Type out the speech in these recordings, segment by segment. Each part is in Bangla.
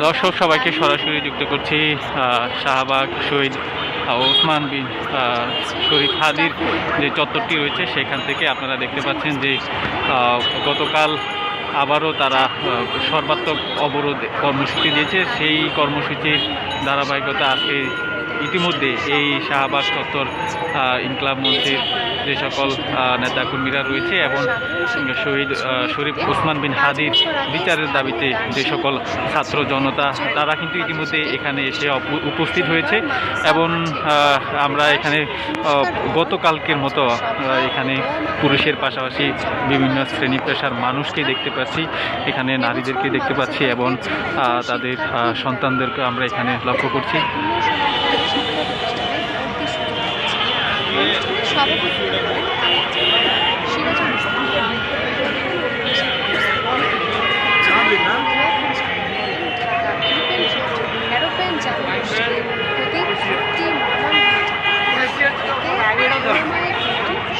দর্শক সবাইকে সরাসরি যুক্ত করছি শাহবাগ শহীদ ওসমান বিন শরীফ হাদির যে চত্বরটি রয়েছে সেখান থেকে আপনারা দেখতে পাচ্ছেন যে গতকাল আবারও তারা সর্বাত্মক অবরোধ কর্মসূচি দিয়েছে। সেই কর্মসূচির ধারাবাহিকতা আজকে ইতিমধ্যে এই শাহবাগ চত্বর ইনকলাব মঞ্চের যে সকল নেতাকর্মীরা রয়েছে এবং শহীদ শরীফ ওসমান বিন হাদির বিচারের দাবিতে যে সকল ছাত্র জনতা তারা কিন্তু ইতিমধ্যে এখানে এসে উপস্থিত হয়েছে এবং আমরা এখানে গতকালকের মতো এখানে পুরুষের পাশাপাশি বিভিন্ন শ্রেণী পেশার মানুষকে দেখতে পাচ্ছি, এখানে নারীদেরকে দেখতে পাচ্ছি এবং তাদের সন্তানদেরকে আমরা এখানে লক্ষ্য করছি।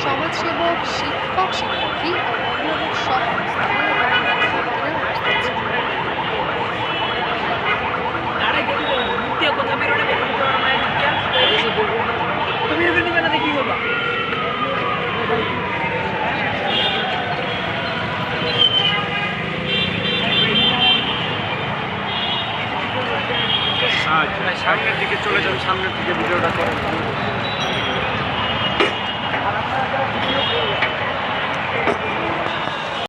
সমাজসেবক, শিক্ষক, শিক্ষার্থী সব সামনের দিকে চলে যান, সামনের দিকে ভিডিওটা করেন।